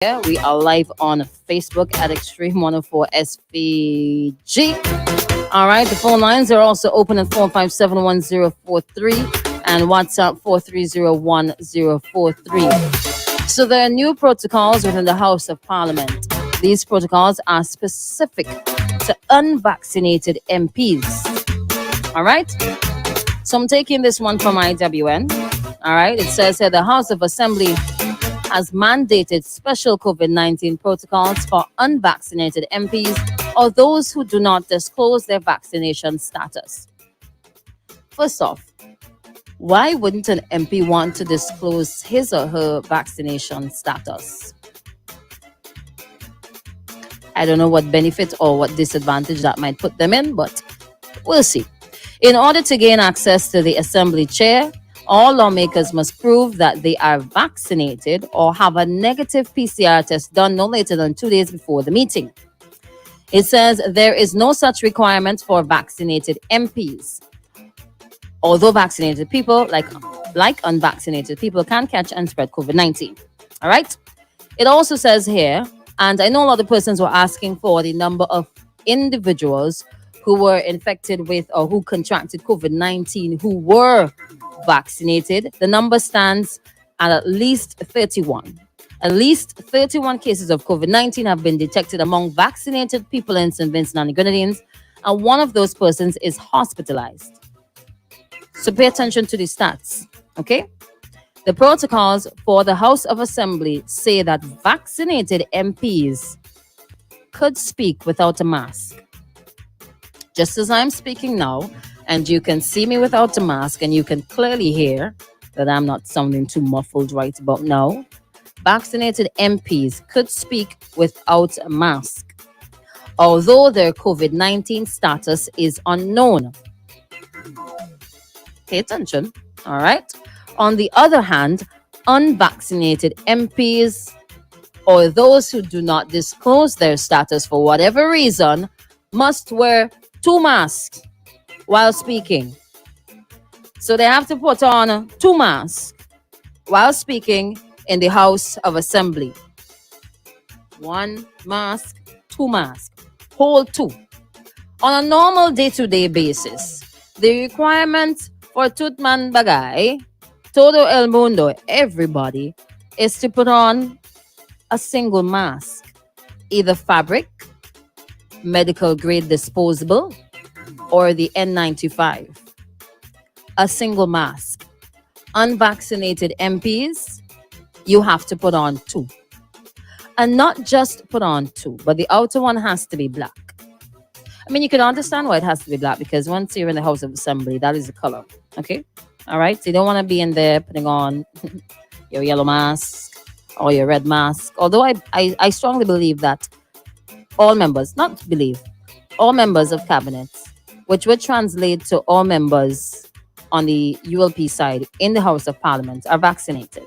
Yeah, we are live on Facebook at Extreme 104 SVG. All right, the phone lines are also open at 4571043 and WhatsApp 4301043. So there are new protocols within the House of Parliament. These protocols are specific to unvaccinated MPs. All right, so I'm taking this one from IWN. All right, it says here the House of Assembly has mandated special COVID-19 protocols for unvaccinated MPs or those who do not disclose their vaccination status. First off, why wouldn't an MP want to disclose his or her vaccination status? I don't know what benefit or what disadvantage that might put them in, but we'll see. In order to gain access to the Assembly chair, all lawmakers must prove that they are vaccinated or have a negative PCR test done no later than 2 days before the meeting. It says there is no such requirement for vaccinated MPs. Although vaccinated people, like unvaccinated people, can catch and spread COVID-19. All right? It also says here, and I know a lot of persons were asking for the number of individuals who were infected with or who contracted COVID-19 who were vaccinated. The number stands at least 31. At least 31 cases of COVID-19 have been detected among vaccinated people in St. Vincent and the Grenadines, and one of those persons is hospitalized. So pay attention to the stats, okay? The protocols for the House of Assembly say that vaccinated MPs could speak without a mask. Just as I'm speaking now, and you can see me without a mask, and you can clearly hear that I'm not sounding too muffled right about now, vaccinated MPs could speak without a mask, although their COVID-19 status is unknown. Pay attention, all right? On the other hand, unvaccinated MPs or those who do not disclose their status for whatever reason must wear 2 masks while speaking. So they have to put on 2 masks while speaking in the House of Assembly. 1 mask, 2 masks, whole 2. On a normal day-to-day basis, the requirement for Tutman Bagay, todo el mundo, everybody, is to put on a single mask, either fabric, medical grade disposable, or the N95. A single mask. Unvaccinated MPs, you have to put on 2. And not just put on 2, but the outer one has to be black. I mean, you can understand why it has to be black, because once you're in the House of Assembly, that is the color. Okay? All right? So you don't want to be in there putting on your yellow mask or your red mask. Although I strongly believe that all members of cabinets, which would translate to all members on the ULP side in the House of Parliament, are vaccinated.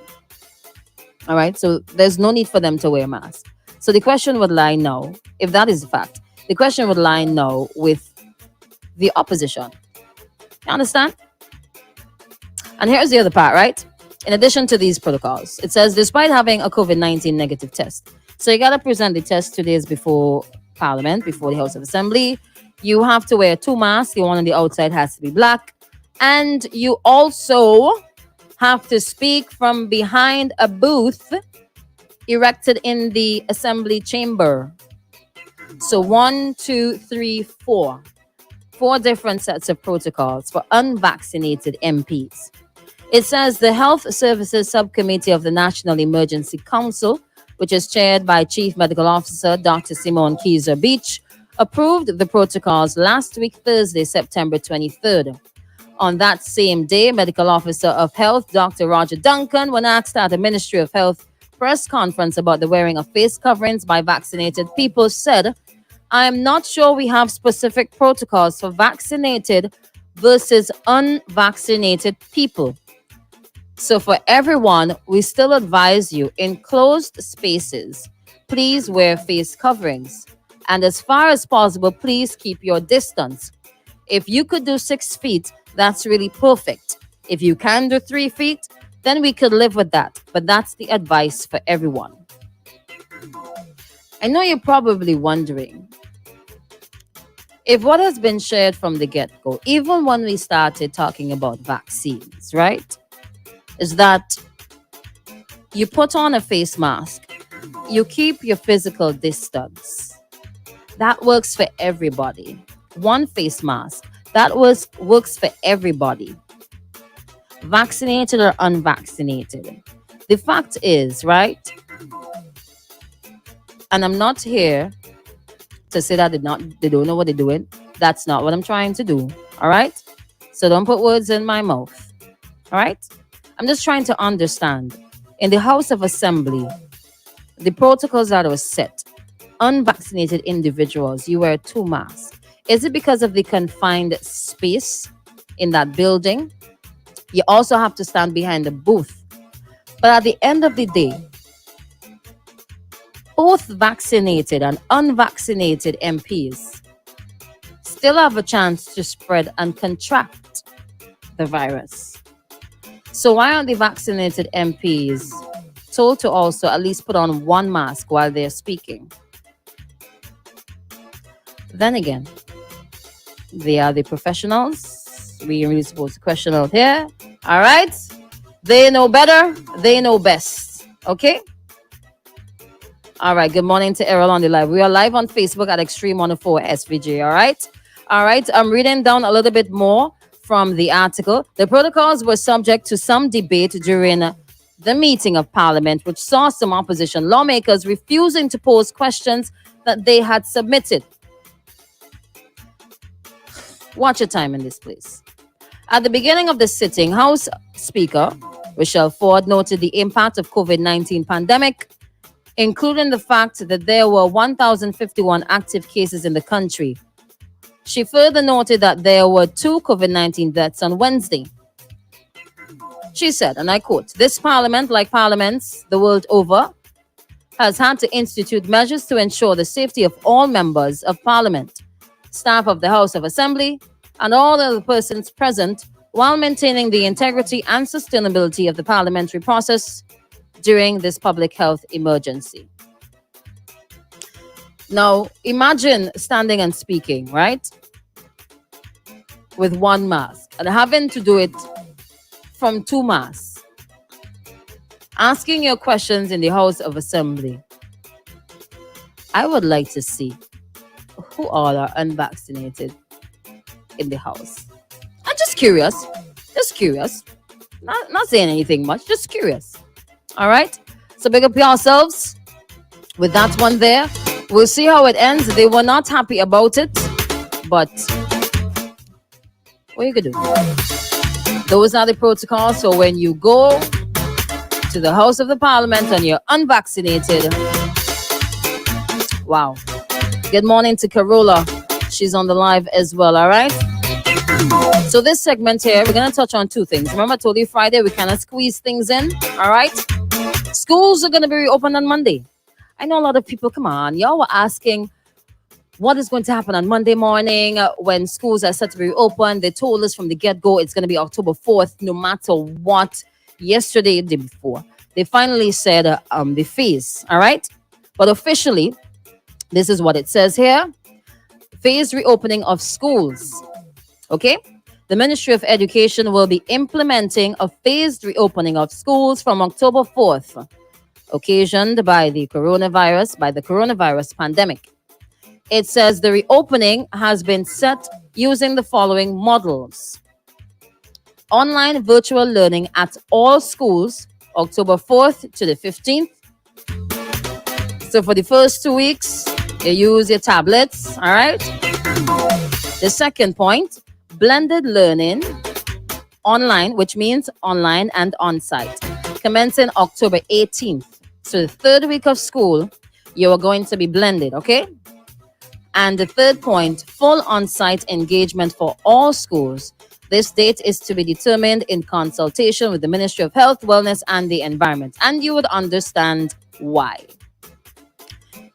All right? So there's no need for them to wear masks. So the question would lie now, if that is the fact, the question would lie now with the opposition. You understand? And here's the other part, right? In addition to these protocols, it says despite having a COVID-19 negative test, so you got to present the test 2 days before Parliament, before the House of Assembly. You have to wear 2 masks. The one on the outside has to be black. And you also have to speak from behind a booth erected in the Assembly chamber. So 1, 2, 3, 4. 4 different sets of protocols for unvaccinated MPs. It says the Health Services Subcommittee of the National Emergency Council, which is chaired by Chief Medical Officer Dr. Simone Keyser Beach, approved the protocols last week, Thursday, September 23rd. On that same day, Medical Officer of Health Dr. Roger Duncan, when asked at the Ministry of Health press conference about the wearing of face coverings by vaccinated people, said, I am not sure we have specific protocols for vaccinated versus unvaccinated people. So for everyone, we still advise you in closed spaces, please wear face coverings. And as far as possible, please keep your distance. If you could do 6 feet, that's really perfect. If you can do 3 feet, then we could live with that. But that's the advice for everyone. I know you're probably wondering if what has been shared from the get go, even when we started talking about vaccines, right, is that you put on a face mask, you keep your physical distance. That works for everybody. One face mask. That works for everybody, vaccinated or unvaccinated. The fact is, right? And I'm not here to say that they don't know what they're doing. That's not what I'm trying to do. All right? So don't put words in my mouth. All right? I'm just trying to understand. In the House of Assembly, the protocols that were set, unvaccinated individuals, you wear two masks. Is it because of the confined space in that building? You also have to stand behind the booth. But at the end of the day, both vaccinated and unvaccinated MPs still have a chance to spread and contract the virus. So why aren't the vaccinated MPs told to also at least put on one mask while they're speaking? Then again, they are the professionals. We are really supposed to question out here. All right? They know better. They know best. Okay? All right. Good morning to Errol on the live. We are live on Facebook at Extreme 104 SVJ. All right? All right. I'm reading down a little bit more from the article. The protocols were subject to some debate during the meeting of Parliament, which saw some opposition lawmakers refusing to pose questions that they had submitted. Watch your time in this place. At the beginning of the sitting, House Speaker Rochelle Ford noted the impact of COVID-19 pandemic, including the fact that there were 1,051 active cases in the country. She further noted that there were 2 COVID-19 deaths on Wednesday. She said, and I quote, "This parliament, like parliaments the world over, has had to institute measures to ensure the safety of all members of parliament, staff of the House of Assembly, and all other persons present while maintaining the integrity and sustainability of the parliamentary process during this public health emergency." Now, imagine standing and speaking, right? With one mask and having to do it from two masks. Asking your questions in the House of Assembly. I would like to see who all are unvaccinated in the House. I'm just curious. Just curious. Not saying anything much. Just curious. All right? So big up yourselves with that one there. We'll see how it ends. They were not happy about it, but what you could do? Those are the protocols. So when you go to the House of the Parliament and you're unvaccinated, wow. Good morning to Carola. She's on the live as well, all right? So this segment here, we're going to touch on two things. Remember, I told you Friday, we kind of squeeze things in, all right? Schools are going to be reopened on Monday. I know a lot of people, come on, y'all were asking what is going to happen on Monday morning when schools are set to be reopened. They told us from the get-go it's going to be October 4th, no matter what. Yesterday, the day before, they finally said the phase, all right? But officially, this is what it says here. Phased reopening of schools. Okay? The Ministry of Education will be implementing a phased reopening of schools from October 4th, occasioned by the coronavirus pandemic. It says the reopening has been set using the following models. Online virtual learning at all schools, October 4th to the 15th. So for the first 2 weeks, you use your tablets, all right? The second point, blended learning online, which means online and on-site, commencing October 18th. So the third week of school, you are going to be blended, okay? And the third point, full on-site engagement for all schools. This date is to be determined in consultation with the Ministry of Health, Wellness, and the Environment. And you would understand why.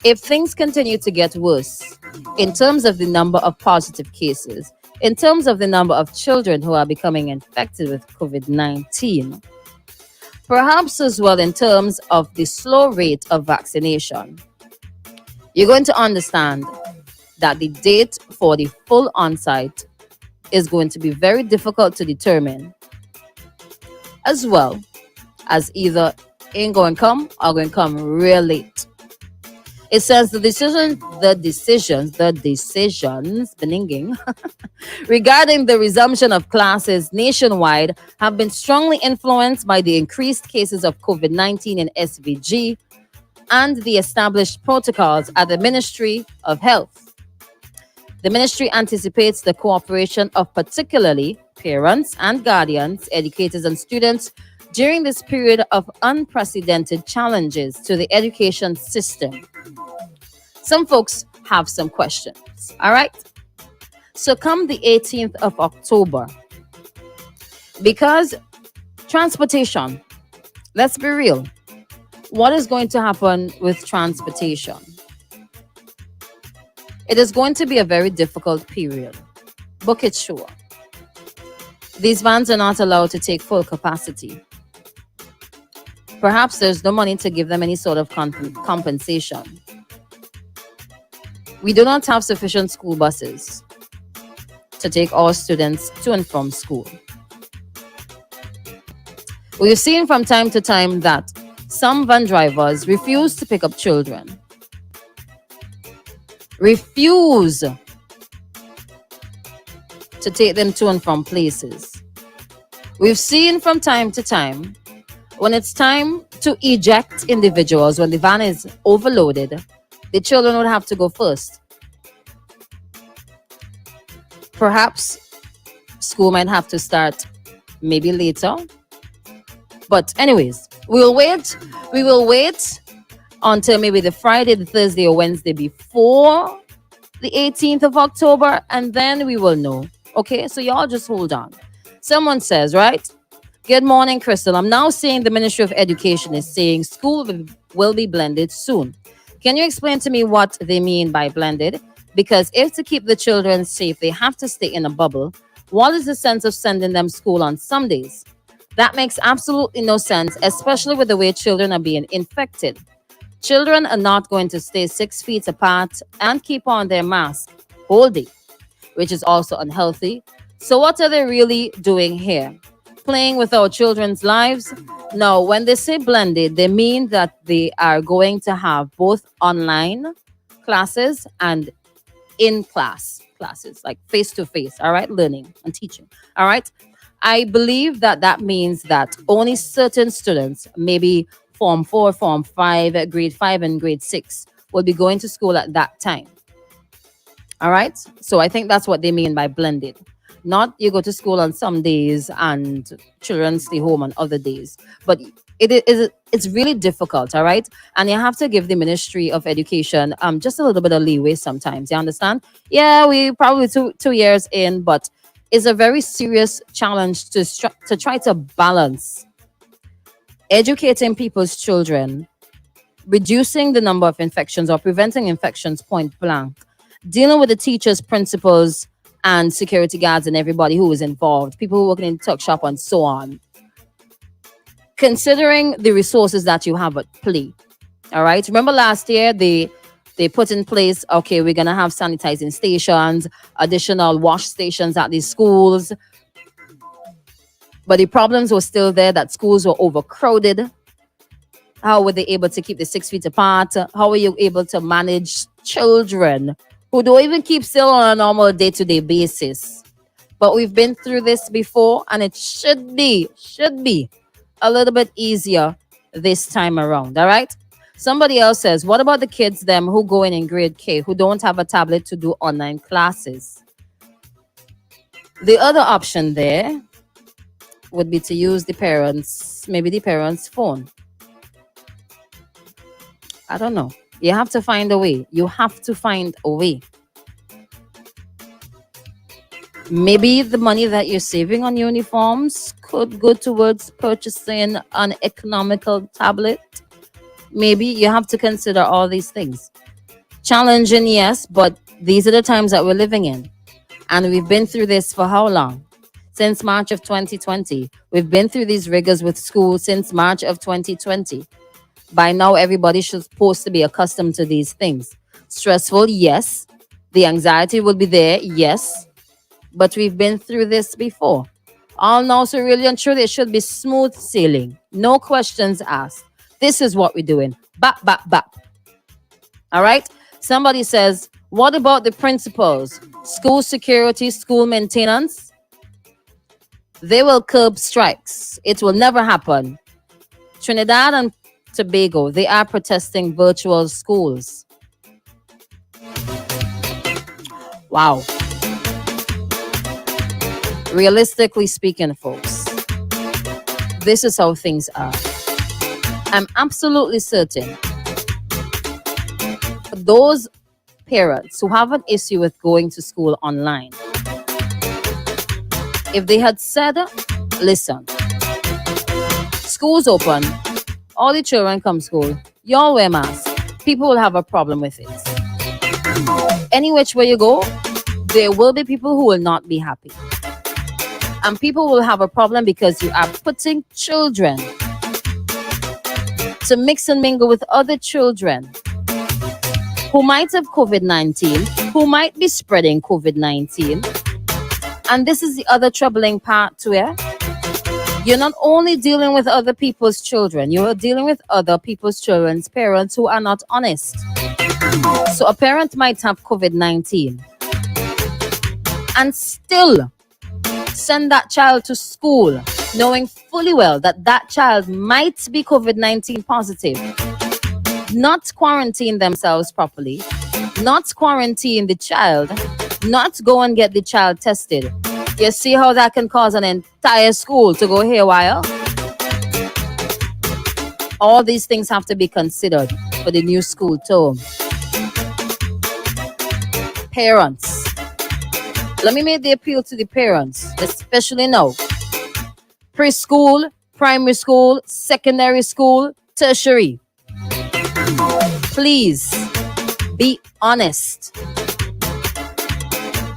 If things continue to get worse in terms of the number of positive cases, in terms of the number of children who are becoming infected with COVID-19, Perhaps as well in terms of the slow rate of vaccination. You're going to understand that the date for the full on-site is going to be very difficult to determine, as well as either ain't going to come or going to come real late. It says the decisions, beninging, regarding the resumption of classes nationwide have been strongly influenced by the increased cases of COVID-19 in SVG and the established protocols at the Ministry of Health. The ministry anticipates the cooperation of particularly parents and guardians, educators, and students during this period of unprecedented challenges to the education system. Some folks have some questions. All right. So, come the 18th of October, because transportation, let's be real, what is going to happen with transportation? It is going to be a very difficult period. Book it sure. These vans are not allowed to take full capacity. Perhaps there's no money to give them any sort of compensation. We do not have sufficient school buses to take all students to and from school. We've seen from time to time that some van drivers refuse to pick up children. Refuse to take them to and from places. We've seen from time to time when it's time to eject individuals, when the van is overloaded, the children would have to go first. Perhaps school might have to start maybe later. But anyways, we will wait until maybe the Friday, the Thursday, or Wednesday before the 18th of October, and then we will know. Okay, so y'all just hold on. Someone says, right? Good morning, Crystal. I'm now seeing the Ministry of Education is saying school will be blended soon. Can you explain to me what they mean by blended? Because if to keep the children safe, they have to stay in a bubble, what is the sense of sending them school on some days? That makes absolutely no sense, especially with the way children are being infected. Children are not going to stay 6 feet apart and keep on their mask whole day, which is also unhealthy. So what are they really doing here? Playing with our children's lives? No, when they say blended, they mean that they are going to have both online classes and in-class classes, like face-to-face, all right, learning and teaching, all right? I believe that that means that only certain students, maybe Form 4, Form 5, Grade 5, and Grade 6, will be going to school at that time. All right? So I think that's what they mean by blended. Not you go to school on some days and children stay home on other days. But it's really difficult, all right? And you have to give the Ministry of Education just a little bit of leeway sometimes. You understand? Yeah, we probably two years in, but it's a very serious challenge to try to balance educating people's children, reducing the number of infections or preventing infections point blank, dealing with the teachers, principals, and security guards and everybody who is involved, people who work in the tuck shop and so on. Considering the resources that you have at play. All right. Remember last year they put in place, okay, we're gonna have sanitizing stations, additional wash stations at these schools. But the problems were still there, that schools were overcrowded. How were they able to keep the 6 feet apart? How were you able to manage children who don't even keep still on a normal day-to-day basis? But we've been through this before, and it should be a little bit easier this time around, all right? Somebody else says, what about the kids them who go in grade K, who don't have a tablet to do online classes? The other option there would be to use the parents' phone. I don't know. You have to find a way. Maybe the money that you're saving on uniforms could go towards purchasing an economical tablet. Maybe you have to consider all these things. Challenging, yes, but these are the times that we're living in. And we've been through this for how long? since March of 2020. We've been through these rigors with school since March of 2020. By now, everybody should supposed to be accustomed to these things. Stressful, yes. The anxiety will be there, yes. But we've been through this before. All now, so really and truly, it should be smooth sailing. No questions asked. This is what we're doing. Bap, bap, bap. All right? Somebody says, what about the principals? School security, school maintenance? They will curb strikes. It will never happen. Trinidad and Tobago, they are protesting virtual schools. Wow. Realistically speaking, folks, this is how things are. I'm absolutely certain those parents who have an issue with going to school online, if they had said, listen, school's open, all the children come to school, y'all wear masks, people will have a problem with it. Any which way you go, there will be people who will not be happy. And people will have a problem because you are putting children to mix and mingle with other children who might have COVID-19, who might be spreading COVID-19. And this is the other troubling part to it. You're not only dealing with other people's children, you're dealing with other people's children's parents who are not honest. So a parent might have COVID-19 and still send that child to school, knowing fully well that that child might be COVID-19 positive, not quarantine themselves properly, not quarantine the child, not go and get the child tested. You see how that can cause an entire school to go haywire? All these things have to be considered for the new school term. Parents. Let me make the appeal to the parents, especially now. Preschool, primary school, secondary school, tertiary. Please be honest.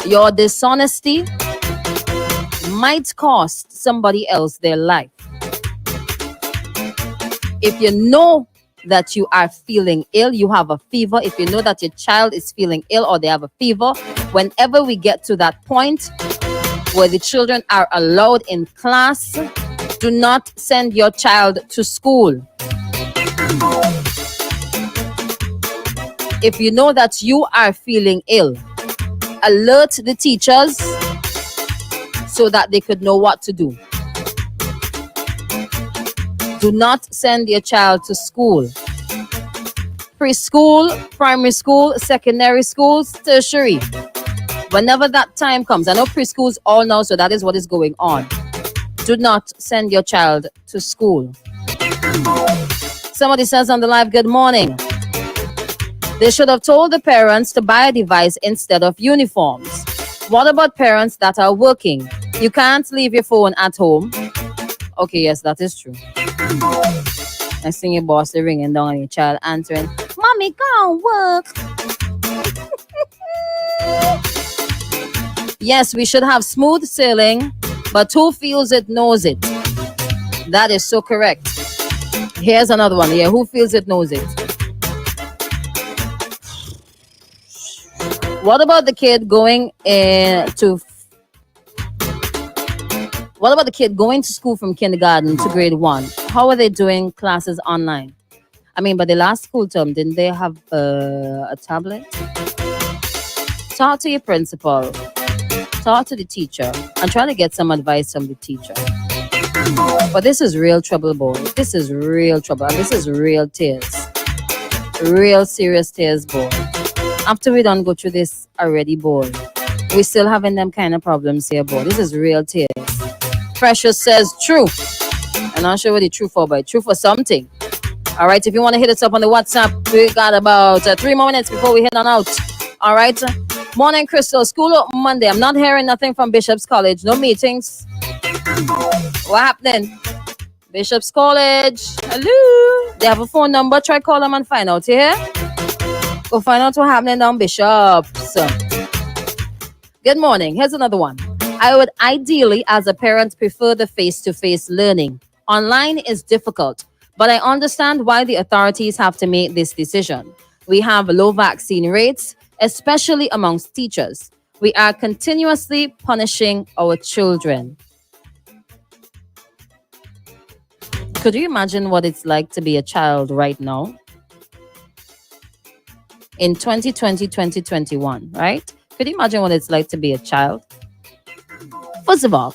Your dishonesty might cost somebody else their life. If you know that you are feeling ill, you have a fever, if you know that your child is feeling ill or they have a fever, whenever we get to that point where the children are allowed in class, do not send your child to school. If you know that you are feeling ill, alert the teachers so that they could know what to do. Do not send your child to school. Preschool, primary school, secondary schools, tertiary. Whenever that time comes, I know preschools all now, so that is what is going on. Do not send your child to school. Somebody says on the live, good morning. They should have told the parents to buy a device instead of uniforms. What about parents that are working? You can't leave your phone at home. Okay, yes, that is true. Next thing your boss is ringing down on your child answering, Mommy, go and work. Yes, we should have smooth sailing, but who feels it knows it. That is so correct. Here's another one. Yeah, who feels it knows it. What about the kid going What about the kid going to school from kindergarten to grade 1? How are they doing classes online? I mean, but the last school term, didn't they have a tablet? Talk to your principal. Talk to the teacher. And try to get some advice from the teacher. But this is real trouble, boy. This is real trouble. And this is real tears. Real serious tears, boy. After we don't go through this already, boy, we still having them kind of problems here, boy. This is real tears. Precious says true. I'm not sure what the true for, but true for something. All right, if you want to hit us up on the WhatsApp, we got about 3 more minutes before we head on out. All right. Morning, Crystal. School open Monday. I'm not hearing nothing from Bishop's College. No meetings. What happening? Bishop's College. Hello. They have a phone number. Try call them and find out. You hear? Go find out what's happening down Bishop's. Good morning. Here's another one. I would ideally, as a parent, prefer the face to face learning. Online is difficult, but I understand why the authorities have to make this decision. We have low vaccine rates, especially amongst teachers. We are continuously punishing our children. Could you imagine what it's like to be a child right now? In 2020, 2021, right? Could you imagine what it's like to be a child? First of all,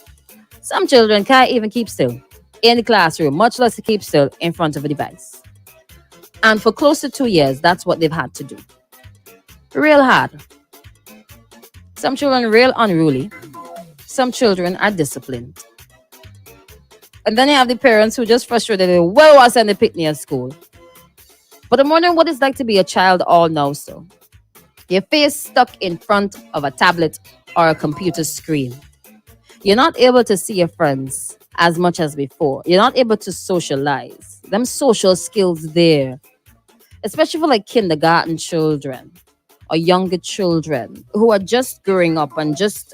some children can't even keep still in the classroom, much less to keep still in front of a device. And for close to 2 years, that's what they've had to do. Real hard. Some children real unruly. Some children are disciplined. And then you have the parents who just frustrated. Well, was send the picnic at school. But I'm wondering what it's like to be a child all now. So your face stuck in front of a tablet or a computer screen. You're not able to see your friends as much as before. You're not able to socialize. Them social skills there, especially for like kindergarten children or younger children who are just growing up and just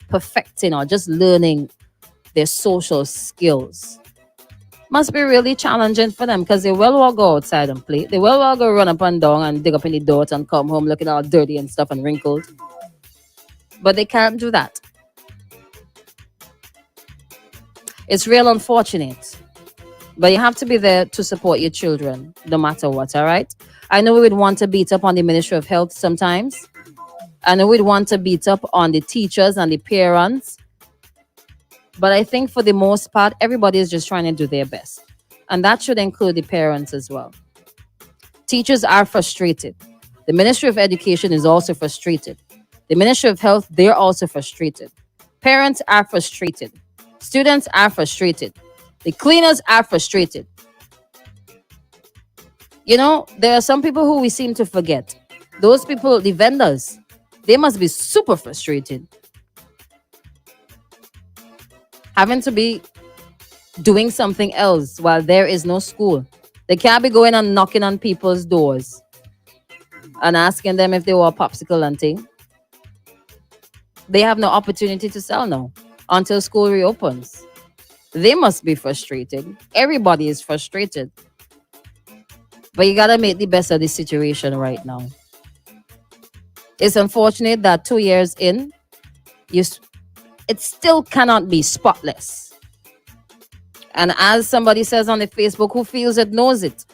perfecting or just learning their social skills. Must be really challenging for them because they will all go outside and play. They will all go run up and down and dig up in the dirt and come home looking all dirty and stuff and wrinkled. But they can't do that. It's real unfortunate. But you have to be there to support your children, no matter what, all right? I know we would want to beat up on the Ministry of Health sometimes. I know we'd want to beat up on the teachers and the parents. But I think for the most part, everybody is just trying to do their best. And that should include the parents as well. Teachers are frustrated. The Ministry of Education is also frustrated. The Ministry of Health, they're also frustrated. Parents are frustrated. Students are frustrated. The cleaners are frustrated. You know, there are some people who we seem to forget. Those people, the vendors, they must be super frustrated. Having to be doing something else while there is no school. They can't be going and knocking on people's doors and asking them if they want a popsicle and thing. They have no opportunity to sell now until school reopens. They must be frustrated. Everybody is frustrated. But you gotta make the best of the situation right now. It's unfortunate that 2 years in, it still cannot be spotless. And as somebody says on the Facebook, who feels it knows it.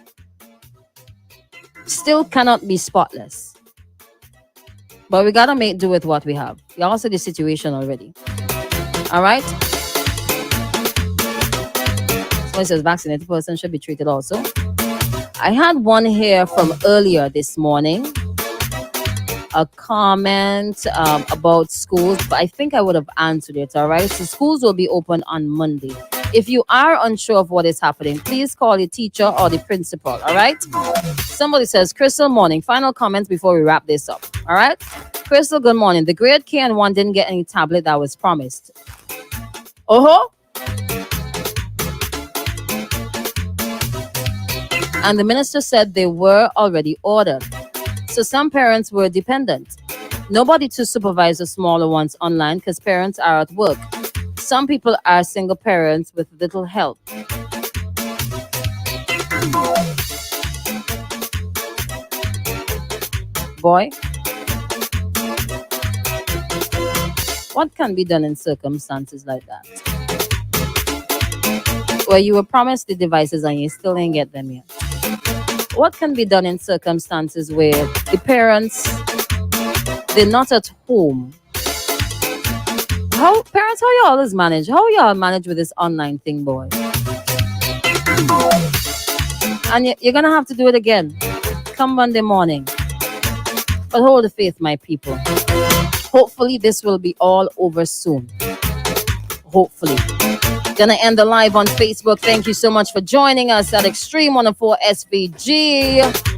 Still cannot be spotless. But we gotta make do with what we have. You all see the situation already. All right? Someone says vaccinated person should be treated also. I had one here from earlier this morning. A comment about schools, but I think I would have answered it. All right. So schools will be open on Monday. If you are unsure of what is happening, please call the teacher or the principal. All right. Somebody says, Crystal, morning. Final comments before we wrap this up. All right. Crystal, good morning. The grade KN1 didn't get any tablet that was promised. And the minister said they were already ordered. So some parents were dependent. Nobody to supervise the smaller ones online because parents are at work. Some people are single parents with little help. Boy, what can be done in circumstances like that? Where you were promised the devices and you still didn't get them yet. What can be done in circumstances where the parents, they're not at home? How you always manage? How y'all manage with this online thing, boy? And you're going to have to do it again. Come Monday morning. But hold the faith, my people. Hopefully this will be all over soon. Hopefully. Gonna end the live on Facebook. Thank you so much for joining us at Extreme 104 SVG.